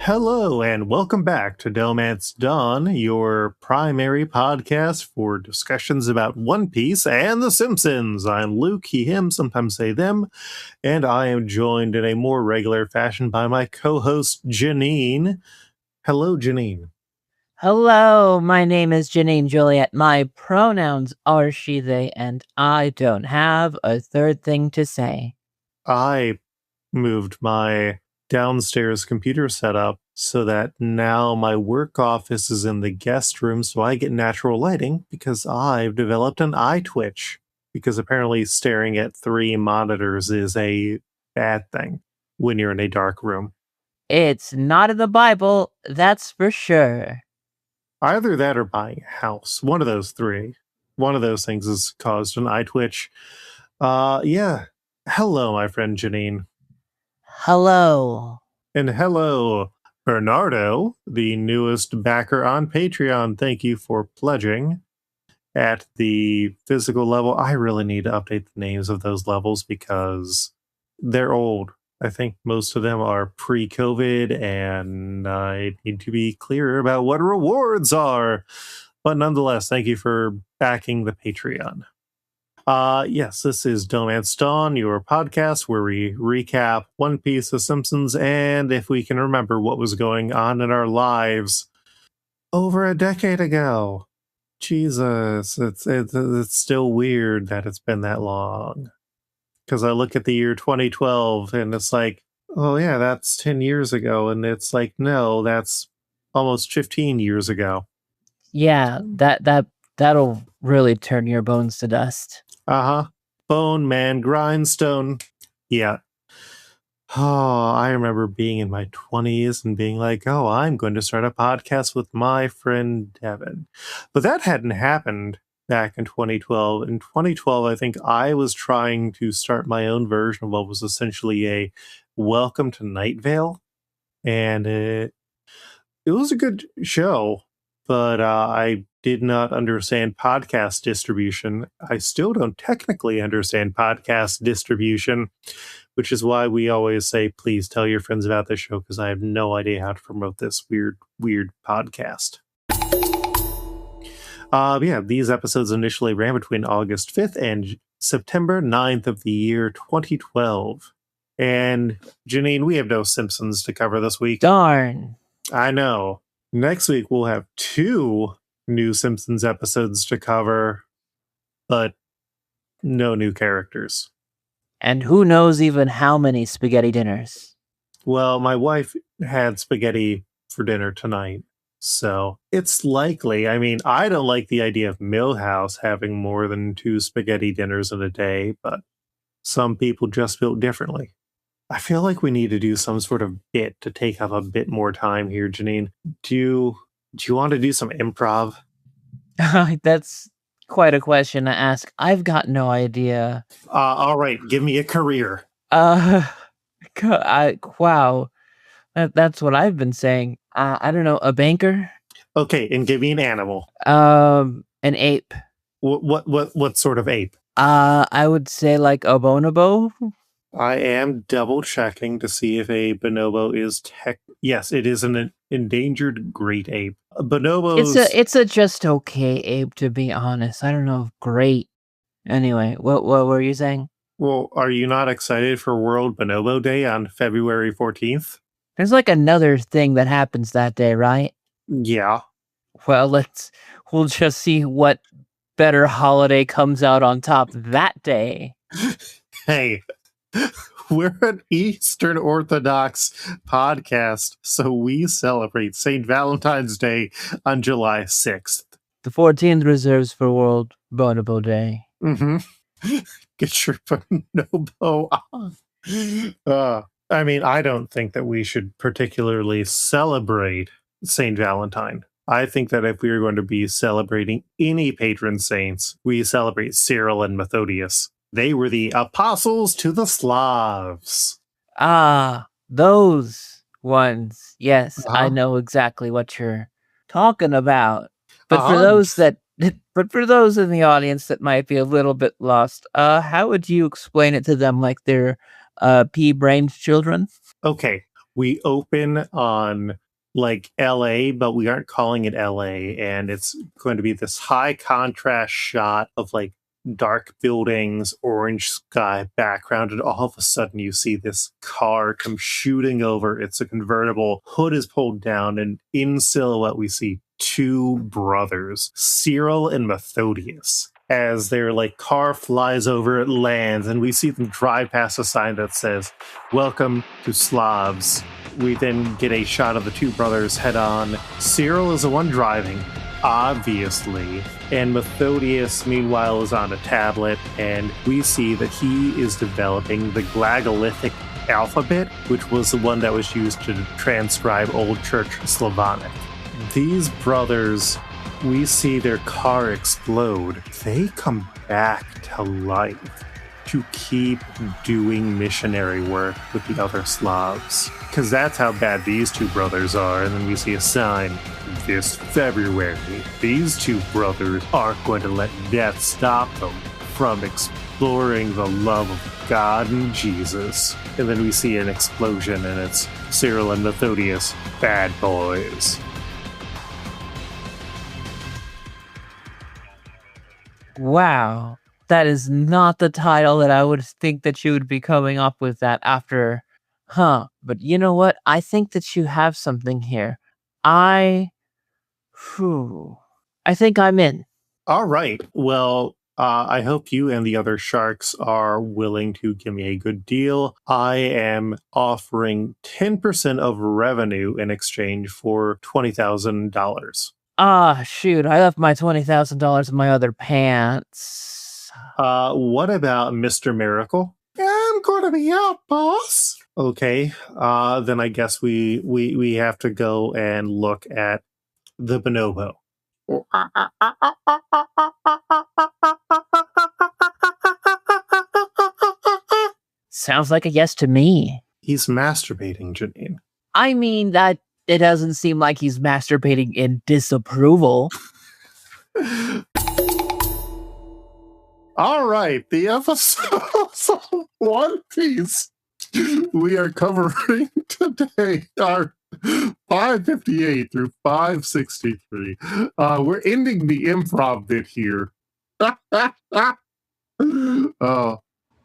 Hello, and welcome back to DohMance Dawn, your primary podcast for discussions about One Piece and The Simpsons. I'm Luke, he, him, sometimes say them, and I am joined in a more regular fashion by my co-host, Janine. Hello, Janine. Hello, my name is Janine Juliet. My pronouns are she, they, and I don't have a third thing to say. I moved my downstairs computer setup so that now my work office is in the guest room, so I get natural lighting because I've developed an eye twitch. Because apparently staring at 3 monitors is a bad thing when you're in a dark room. It's not in the Bible, that's for sure. Either that or buying a house. One of those 3. One of those things has caused an eye twitch. Yeah. Hello, my friend Janine. Hello. And hello, Bernardo, the newest backer on Patreon. Thank you for pledging. At the physical level, I really need to update the names of those levels because they're old. I think most of them are pre-COVID, and I need to be clearer about what rewards are. But nonetheless, thank you for backing the Patreon. Yes, this is DohMance Dawn, your podcast where we recap One Piece, The Simpsons, and if we can remember what was going on in our lives over a decade ago. Jesus, it's still weird that it's been that long. Because I look at the year 2012 and it's like, oh yeah, that's 10 years ago. And it's like, no, that's almost 15 years ago. Yeah, that'll really turn your bones to dust. Bone man grindstone. Yeah. Oh, I remember being in my 20s and being like, oh, I'm going to start a podcast with my friend Devin. But that hadn't happened back in 2012. In 2012, I think I was trying to start my own version of what was essentially a Welcome to Night Vale. And it was a good show, but I did not understand podcast distribution. I still don't technically understand podcast distribution, which is why we always say, please tell your friends about this show, because I have no idea how to promote this weird podcast. Yeah, these episodes initially ran between August 5th and September 9th of the year 2012. And Janine, we have no Simpsons to cover this week. Darn. I know. Next week we'll have 2 new Simpsons episodes to cover, but no new characters. And who knows even how many spaghetti dinners? Well, my wife had spaghetti for dinner tonight, so it's likely. I mean, I don't like the idea of Millhouse having more than 2 spaghetti dinners in a day, but some people just built differently. I feel like we need to do some sort of bit to take up a bit more time here, Janine. Do you want to do some improv? That's quite a question to ask. I've got no idea. All right, give me a career. Wow. That's what I've been saying. I don't know, a banker? Okay, and give me an animal. An ape. What sort of ape? I would say like a bonobo. I am double checking to see if a bonobo is Yes, it is an endangered great ape. Bonobos. It's a just okay ape, to be honest. I don't know if great. Anyway, what were you saying? Well, are you not excited for World Bonobo Day on February 14th? There's like another thing that happens that day, right? Yeah. Well, we'll just see what better holiday comes out on top that day. Hey, we're an Eastern Orthodox podcast, so we celebrate St. Valentine's Day on July 6th. The 14th reserves for World Bonobo Day. Mm-hmm. Get your bonobo on. I mean, I don't think that we should particularly celebrate St. Valentine. I think that if we are going to be celebrating any patron saints, we celebrate Cyril and Methodius. They were the apostles to the Slavs. Ah, those ones. Yes, I know exactly what you're talking about. But for those that But for those in the audience that might be a little bit lost, how would you explain it to them like they're pea-brained children? Okay, we open on like LA, but we aren't calling it LA, and it's going to be this high contrast shot of like dark buildings, orange sky background, and all of a sudden you see this car come shooting over. It's a convertible, hood is pulled down, and in silhouette we see two brothers, Cyril and Methodius. As their like car flies over, it lands, and we see them drive past a sign that says, "Welcome to Slavs." We then get a shot of the two brothers head on. Cyril is the one driving, obviously, and Methodius, meanwhile, is on a tablet, and we see that he is developing the Glagolithic alphabet, which was the one that was used to transcribe Old Church Slavonic. These brothers, we see their car explode. They come back to life to keep doing missionary work with the other Slavs. Because that's how bad these two brothers are. And then we see a sign, this February, these two brothers aren't going to let death stop them from exploring the love of God and Jesus. And then we see an explosion, and it's Cyril and Methodius, bad boys. Wow. That is not the title that I would think that you would be coming up with that after. But you know what? I think that you have something here. I think I'm in. All right. Well, I hope you and the other sharks are willing to give me a good deal. I am offering 10% of revenue in exchange for $20,000. Shoot. I left my $20,000 in my other pants. What about Mr. Miracle? I'm gonna be out, boss. Okay, then I guess we have to go and look at the bonobo. Sounds like a yes to me. He's masturbating, Janine. I mean, that it doesn't seem like he's masturbating in disapproval. All right, the episodes of One Piece we are covering today are 558 through 563. We're ending the improv bit here.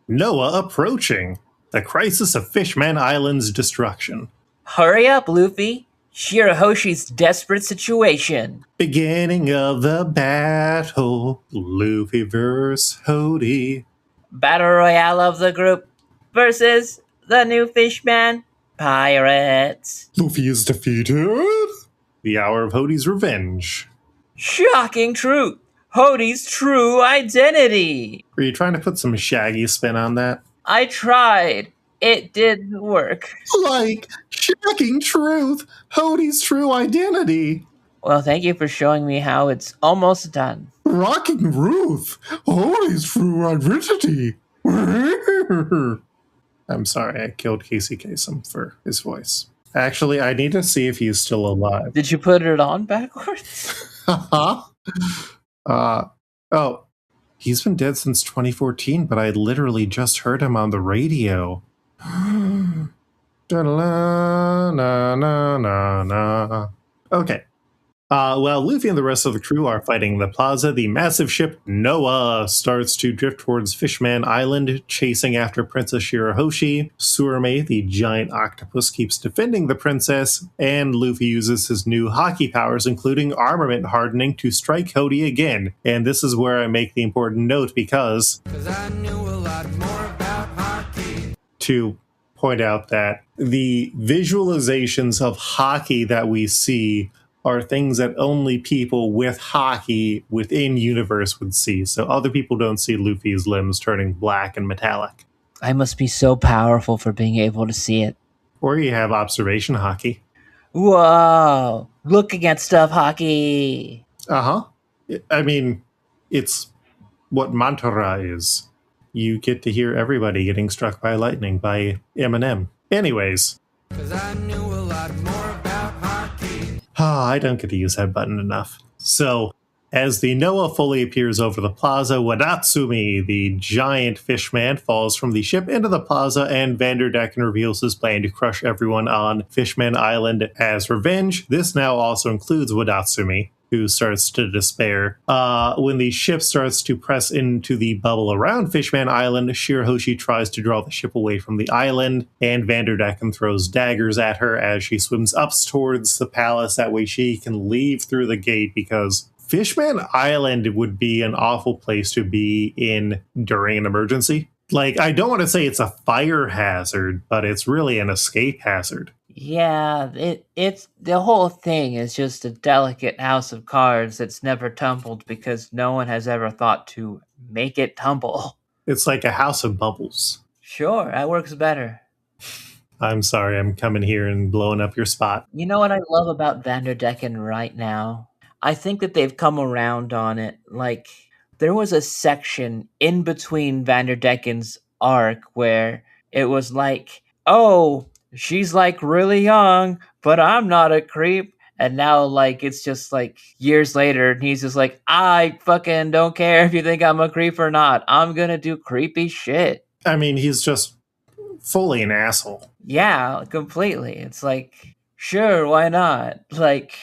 Noah approaching. The crisis of Fishman Island's destruction. Hurry up, Luffy. Shirahoshi's desperate situation. Beginning of the battle. Luffy vs. Hody. Battle Royale of the group versus the new Fishman Pirates. Luffy is defeated. The hour of Hody's revenge. Shocking truth. Hody's true identity. Were you trying to put some Shaggy spin on that? I tried. It didn't work. Like, shocking truth. Hody's true identity. Well, thank you for showing me how it's almost done. Rocking Ruth. Hody's true identity. I'm sorry, I killed Casey Kasem for his voice. Actually, I need to see if he's still alive. Did you put it on backwards? Oh, he's been dead since 2014, but I literally just heard him on the radio. Okay. While Luffy and the rest of the crew are fighting the plaza, the massive ship Noah starts to drift towards Fishman Island, chasing after Princess Shirahoshi. Surame, the giant octopus, keeps defending the princess, and Luffy uses his new hockey powers, including armament hardening, to strike Hody again. And this is where I make the important note, because I knew a lot more about hockey. To point out that the visualizations of hockey that we see are things that only people with hockey within universe would see. So other people don't see Luffy's limbs turning black and metallic. I must be so powerful for being able to see it. Or you have observation hockey. Whoa! Looking at stuff hockey! Uh-huh. I mean, it's what Mantra is. You get to hear everybody getting struck by lightning by Eminem. Anyways. 'Cause I knew a lot more about hockey. I don't get to use that button enough. So, As the Noah fully appears over the plaza, Wadatsumi, the giant fishman, falls from the ship into the plaza, and Vanderdecken reveals his plan to crush everyone on Fishman Island as revenge. This now also includes Wadatsumi, who starts to despair. When the ship starts to press into the bubble around Fishman Island, Shirahoshi tries to draw the ship away from the island, and Vanderdecken throws daggers at her as she swims up towards the palace. That way she can leave through the gate, because Fishman Island would be an awful place to be in during an emergency. Like, I don't want to say it's a fire hazard, but it's really an escape hazard. Yeah, it's the whole thing is just a delicate house of cards that's never tumbled because no one has ever thought to make it tumble. It's like a house of bubbles. Sure, that works better. I'm sorry, I'm coming here and blowing up your spot. You know what I love about Vanderdecken right now? I think that they've come around on it. Like, there was a section in between Vanderdecken's arc where it was like, oh, she's like really young, but I'm not a creep. And now, like, it's just like years later, and he's just like, I fucking don't care if you think I'm a creep or not. I'm gonna do creepy shit. I mean, he's just fully an asshole. Yeah, completely. It's like, sure, why not? Like,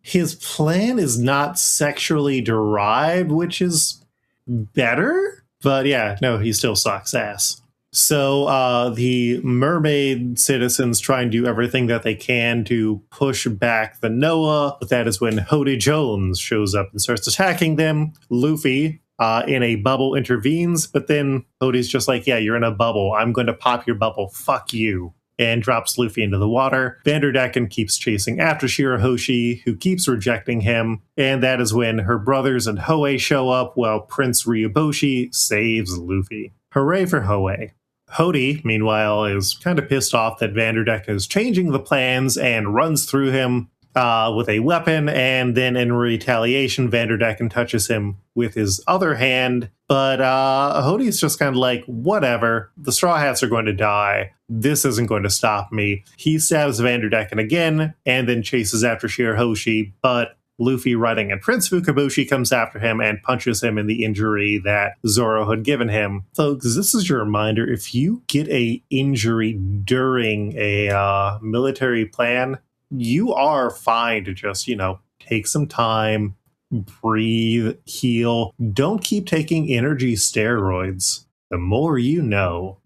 his plan is not sexually derived, which is better. But yeah, no, he still sucks ass. So the mermaid citizens try and do everything that they can to push back the Noah, but that is when Hody Jones shows up and starts attacking them. Luffy, in a bubble, intervenes, but then Hody's just like, yeah, you're in a bubble. I'm going to pop your bubble. Fuck you. And drops Luffy into the water. Vanderdecken keeps chasing after Shirahoshi, who keeps rejecting him, and that is when her brothers and Hoei show up while Prince Ryuboshi saves Luffy. Hooray for Hoei. Hody, meanwhile, is kind of pissed off that Vanderdecken is changing the plans and runs through him with a weapon, and then in retaliation, Vanderdecken touches him with his other hand. But Hody's just kind of like, whatever, the Straw Hats are going to die. This isn't going to stop me. He stabs Vanderdecken again, and then chases after Shirahoshi, but Luffy, riding in Prince Fukabushi, comes after him and punches him in the injury that Zoro had given him. Folks, this is your reminder, if you get a injury during a military plan, you are fine to just, take some time, breathe, heal. Don't keep taking energy steroids. The more you know.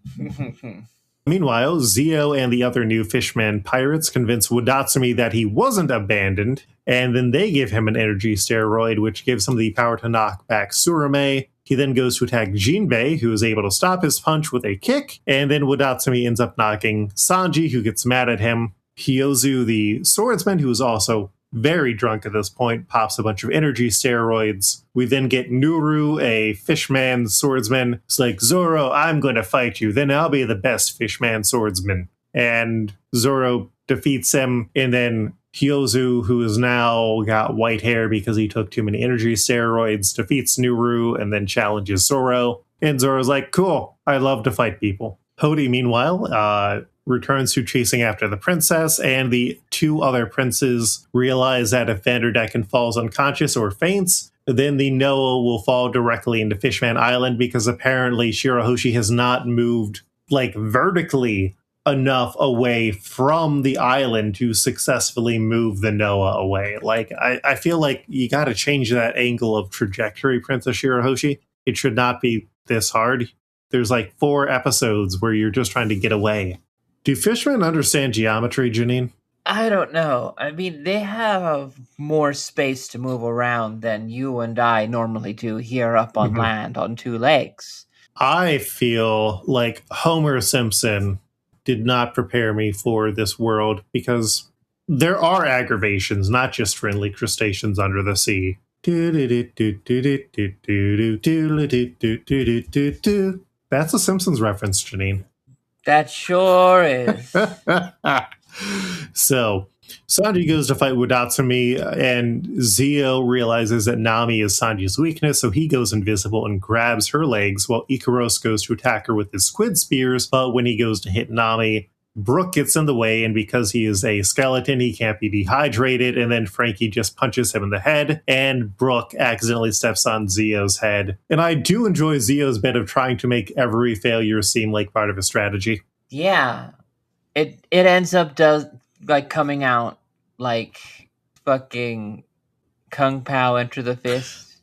Meanwhile, Zio and the other new Fishman pirates convince Wadatsumi that he wasn't abandoned, and then they give him an energy steroid, which gives him the power to knock back Tsurume. He then goes to attack Jinbei, who is able to stop his punch with a kick, and then Wadatsumi ends up knocking Sanji, who gets mad at him. Hyozu, the swordsman, who is also very drunk at this point, pops a bunch of energy steroids. We then get Nuru, a fishman swordsman. It's like, Zoro, I'm going to fight you. Then I'll be the best fishman swordsman. And Zoro defeats him. And then Hyozu, who has now got white hair because he took too many energy steroids, defeats Nuru and then challenges Zoro. And Zoro's like, cool, I love to fight people. Hody, meanwhile, returns to chasing after the princess, and the two other princes realize that if Vanderdecken falls unconscious or faints, then the Noah will fall directly into Fishman Island, because apparently Shirahoshi has not moved vertically enough away from the island to successfully move the Noah away. I feel like you got to change that angle of trajectory, Princess Shirahoshi. It should not be this hard. There's 4 episodes where you're just trying to get away. Do fishermen understand geometry, Janine? I don't know. I mean, they have more space to move around than you and I normally do here up on land on 2 legs. I feel like Homer Simpson did not prepare me for this world, because there are aggravations, not just friendly crustaceans under the sea. That's a Simpsons reference, Janine. That sure is. So, Sanji goes to fight Wadatsumi, and Zio realizes that Nami is Sanji's weakness, so he goes invisible and grabs her legs, while Ikaros goes to attack her with his squid spears, but when he goes to hit Nami, Brooke gets in the way, and because he is a skeleton, he can't be dehydrated, and then Frankie just punches him in the head, and Brooke accidentally steps on Zio's head. And I do enjoy Zio's bit of trying to make every failure seem like part of a strategy. Yeah. It ends up coming out like fucking Kung Pao Enter the Fist.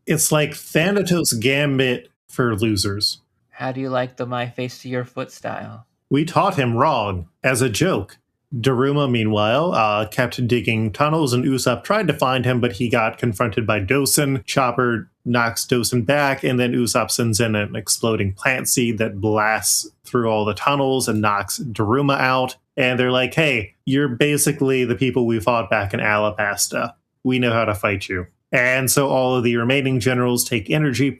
It's like Thanatos Gambit for losers. How do you like the my face to your foot style? We taught him wrong, as a joke. Daruma, meanwhile, kept digging tunnels, and Usopp tried to find him, but he got confronted by Dosen. Chopper knocks Dosen back, and then Usopp sends in an exploding plant seed that blasts through all the tunnels and knocks Daruma out. And they're like, hey, you're basically the people we fought back in Alabasta. We know how to fight you. And so all of the remaining generals take energy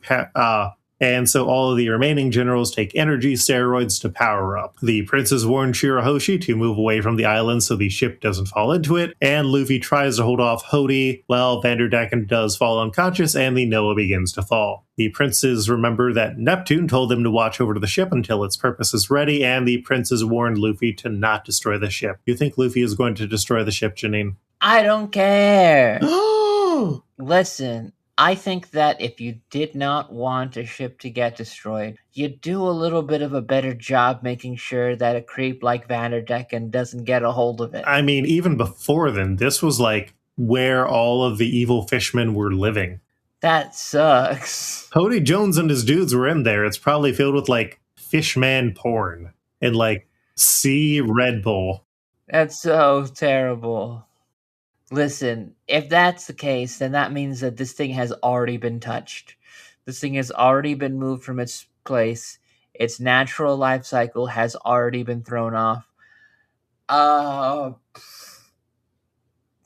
steroids to power up. The princes warn Shirahoshi to move away from the island so the ship doesn't fall into it, and Luffy tries to hold off Hody. Well, Vanderdecken does fall unconscious, and the Noah begins to fall. The princes remember that Neptune told them to watch over the ship until its purpose is ready, and the princes warned Luffy to not destroy the ship. You think Luffy is going to destroy the ship, Janine? I don't care. Listen, I think that if you did not want a ship to get destroyed, you'd do a little bit of a better job making sure that a creep like Vanderdecken doesn't get a hold of it. I mean, even before then, this was like where all of the evil fishmen were living. That sucks. Hody Jones and his dudes were in there. It's probably filled with like fishman porn and like sea Red Bull. That's so terrible. Listen, if that's the case, then that means that this thing has already been touched. This thing has already been moved from its place. Its natural life cycle has already been thrown off.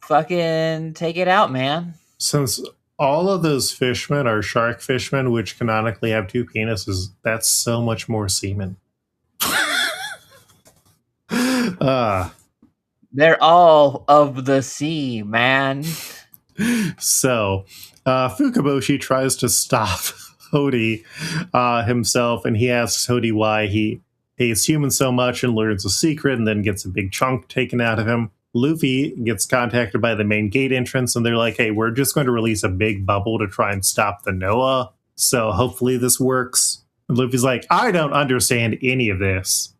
Fucking take it out, man. Since all of those fishmen are shark fishmen, which canonically have two penises, that's so much more semen. They're all of the sea, man. So, Fukaboshi tries to stop Hody himself, and he asks Hody why he hates humans so much and learns a secret and then gets a big chunk taken out of him. Luffy gets contacted by the main gate entrance, and they're like, hey, we're just going to release a big bubble to try and stop the Noah, so hopefully this works. And Luffy's like, I don't understand any of this.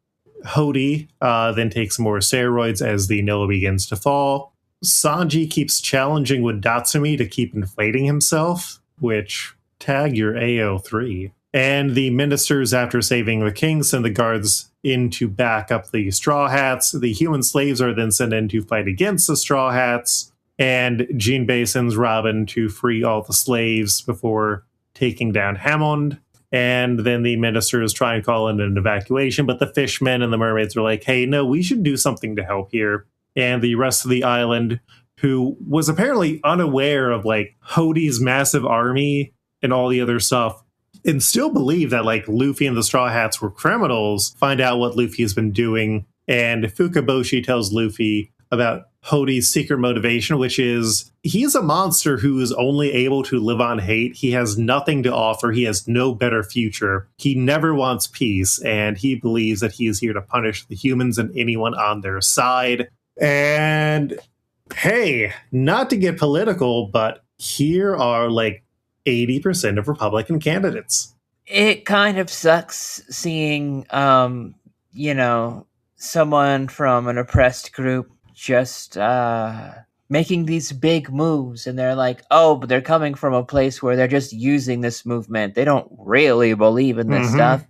Hody then takes more steroids as the Noah begins to fall. Sanji keeps challenging with Datsumi to keep inflating himself, which, tag your AO3. And the ministers, after saving the king, send the guards in to back up the Straw Hats. The human slaves are then sent in to fight against the Straw Hats, and Jinbei sends Robin to free all the slaves before taking down Hammond. And then the ministers try and call in an evacuation, but the fishmen and the mermaids are like, hey, no, we should do something to help here. And the rest of the island, who was apparently unaware of like Hody's massive army and all the other stuff, and still believe that like Luffy and the Straw Hats were criminals, find out what Luffy has been doing. And Fukaboshi tells Luffy about Hody's secret motivation, which is he's a monster who is only able to live on hate. He has nothing to offer. He has no better future. He never wants peace, and he believes that he is here to punish the humans and anyone on their side. And hey, not to get political, but here are like 80% of Republican candidates. It kind of sucks seeing, someone from an oppressed group just making these big moves, and they're like, oh, but they're coming from a place where they're just using this movement. They don't really believe in this stuff.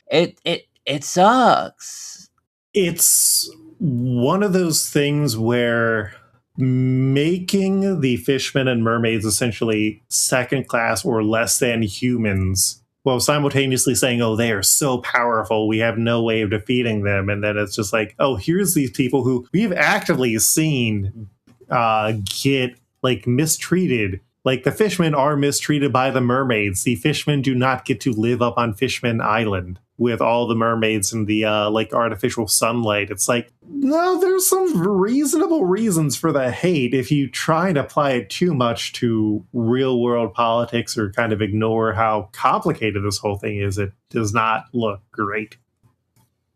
It sucks. It's one of those things where making the fishmen and mermaids essentially second class or less than humans, while simultaneously saying, oh, they are so powerful, we have no way of defeating them. And then it's just like, oh, here's these people who we've actively seen get like mistreated. Like the fishmen are mistreated by the mermaids. The fishmen do not get to live up on Fishman Island with all the mermaids and the like artificial sunlight. It's like, no, there's some reasonable reasons for the hate. If you try and apply it too much to real world politics or kind of ignore how complicated this whole thing is, it does not look great.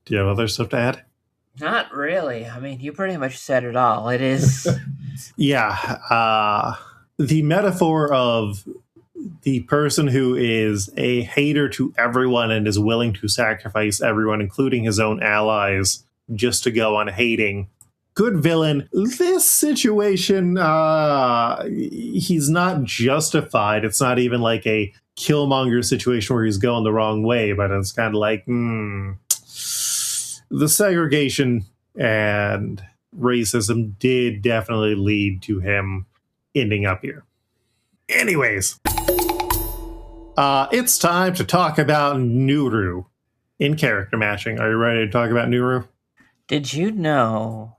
Do you have other stuff to add? Not really. I mean, you pretty much said it all. It is. Yeah. The metaphor of the person who is a hater to everyone and is willing to sacrifice everyone, including his own allies, just to go on hating. Good villain. This situation, he's not justified. It's not even like a Killmonger situation where he's going the wrong way, but it's kind of like, the segregation and racism did definitely lead to him ending up here. Anyways, it's time to talk about Nuru in character matching. Are you ready to talk about Nuru? Did you know?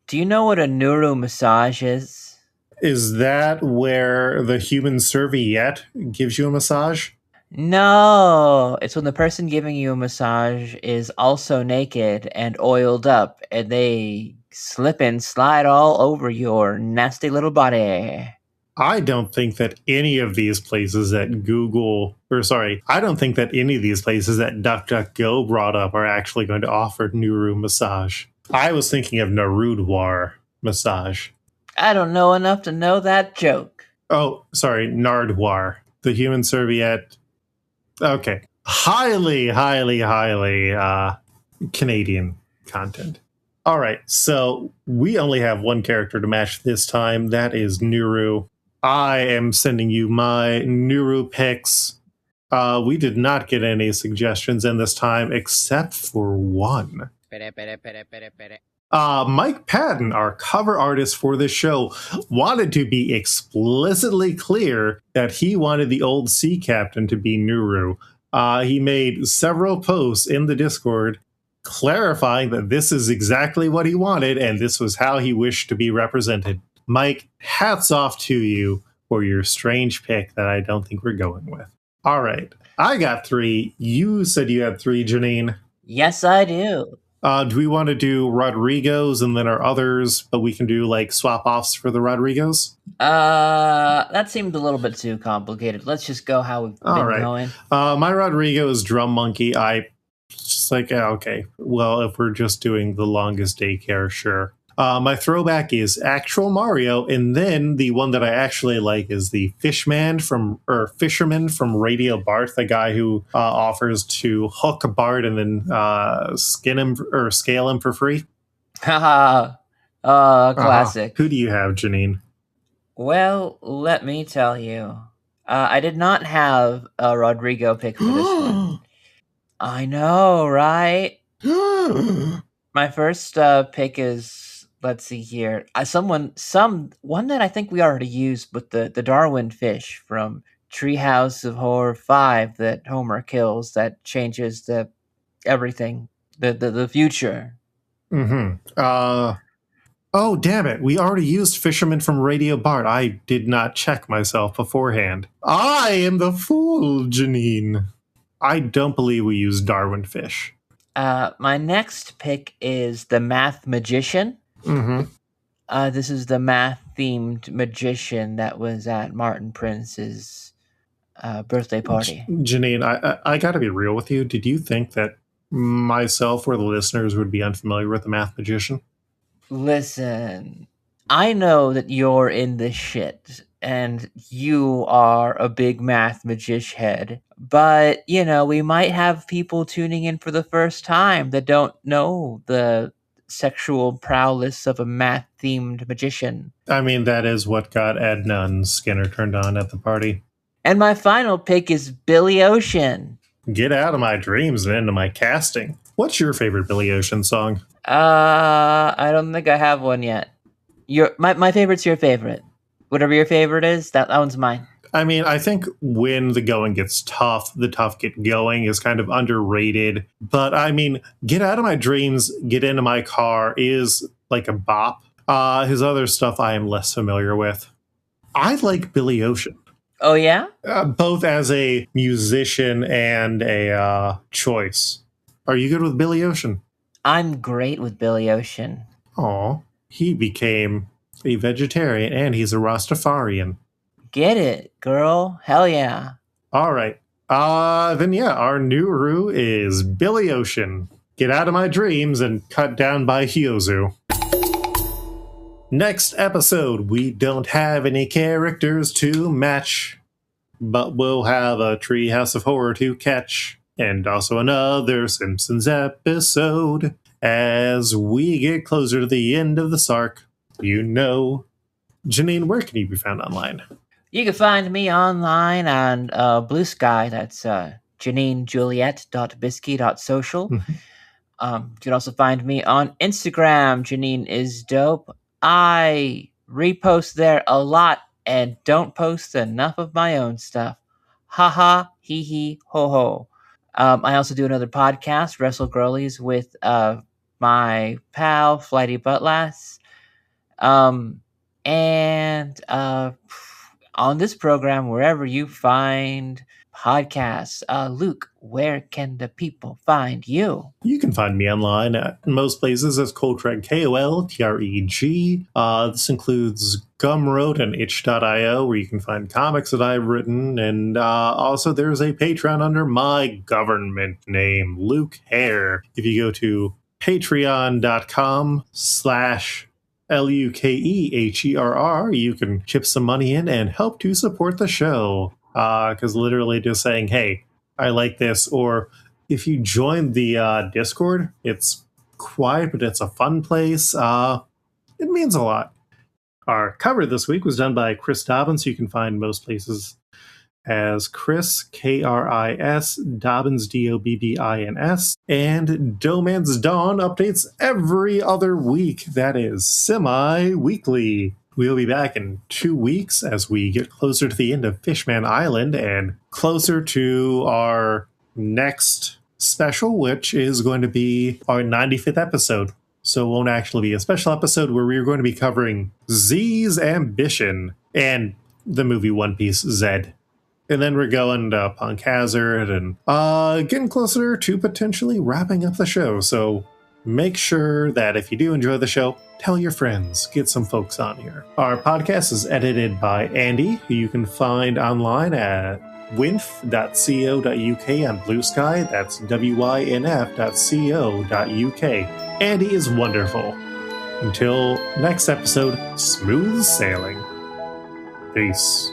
Do you know what a neuro massage is? Is that where the human serviette gives you a massage? No, it's when the person giving you a massage is also naked and oiled up, and they slip and slide all over your nasty little body. I don't think that any of these places that I don't think that any of these places that DuckDuckGo brought up are actually going to offer Nuru massage. I was thinking of Narudwar massage. I don't know enough to know that joke. Oh, sorry, Nardwar, the human serviette. Okay. Highly Canadian content. All right, so we only have one character to match this time. That is Nuru. I am sending you my Nuru picks. We did not get any suggestions in this time, except for one. Mike Patton, our cover artist for this show, wanted to be explicitly clear that he wanted the old sea captain to be Nuru. He made several posts in the Discord clarifying that this is exactly what he wanted and this was how he wished to be represented. Mike, hats off to you for your strange pick that I don't think we're going with. All right. I got 3. You said you had 3, Janine. Yes, I do. Do we want to do Rodrigo's and then our others, but we can do like swap offs for the Rodrigos? That seemed a little bit too complicated. Let's just go how we've been going. My Rodrigo is Drum Monkey. I just like, okay, well, if we're just doing the longest daycare, sure. My throwback is actual Mario, and then the one that I actually like is the Fisherman from Radio Bart, the guy who offers to hook Bart and then skin him or scale him for free. Haha, classic. Who do you have, Janine? Well, let me tell you, I did not have a Rodrigo pick for this one. I know, right? My first pick is, let's see here, one that I think we already used, but the Darwin fish from Treehouse of Horror 5 that Homer kills that changes everything, the future. Mm-hmm. Oh, damn it. We already used Fisherman from Radio Bart. I did not check myself beforehand. I am the fool, Janine. I don't believe we used Darwin Fish. My next pick is the Math Magician. Mm-hmm. This is the math-themed magician that was at Martin Prince's birthday party. Janine, I got to be real with you. Did you think that myself or the listeners would be unfamiliar with the Math Magician? Listen, I know that you're in this shit, and you are a big math magician head, but, we might have people tuning in for the first time that don't know the sexual prowess of a math-themed magician. I mean, that is what got Edna and Skinner turned on at the party. And my final pick is Billy Ocean. Get out of my dreams and into my casting. What's your favorite Billy Ocean song? I don't think I have one yet. My favorite's your favorite. Whatever your favorite is, that one's mine. I mean, I think When the Going Gets Tough, the Tough Get Going is kind of underrated. But I mean, Get Out of My Dreams, Get Into My Car is like a bop. His other stuff I am less familiar with. I like Billy Ocean. Oh, yeah? Both as a musician and a choice. Are you good with Billy Ocean? I'm great with Billy Ocean. Aw, he became a vegetarian and he's a Rastafarian. Get it, girl. Hell yeah. All right. Then yeah, our Nuru is Billy Ocean. get out of my dreams and cut down by Hyozu. Next episode, we don't have any characters to match, but we'll have a Treehouse of Horror to catch, and also another Simpsons episode. As we get closer to the end of the arc, Janine, where can you be found online? You can find me online on Blue Sky. That's JanineJuliet.bisky.social. You can also find me on Instagram. Janine is dope. I repost there a lot and don't post enough of my own stuff. Haha, hee hee, ho ho. I also do another podcast, Wrestle Girlies, with my pal, Flighty Buttlass. And on this program, wherever you find podcasts, Luke, where can the people find you? You can find me online at most places as Coltreg, Koltreg. This includes Gumroad and itch.io, where you can find comics that I've written. And also there's a Patreon under my government name, Luke Hare. If you go to patreon.com/LUKEHERR, you can chip some money in and help to support the show. Because literally just saying, hey, I like this, or if you join the Discord, it's quiet, but it's a fun place. It means a lot. Our cover this week was done by Kris Dobbins. You can find most places as Kris, Kris, Dobbins, Dobbins. And DohMance Dawn updates every other week. That is semi-weekly. We'll be back in 2 weeks as we get closer to the end of Fishman Island and closer to our next special, which is going to be our 95th episode. So it won't actually be a special episode where we're going to be covering Z's Ambition and the movie One Piece Z. And then we're going to Punk Hazard and getting closer to potentially wrapping up the show. So make sure that if you do enjoy the show, tell your friends, get some folks on here. Our podcast is edited by Andy, who you can find online at winf.co.uk on Blue Sky. That's wynf.co.uk. Andy is wonderful. Until next episode, smooth sailing. Peace.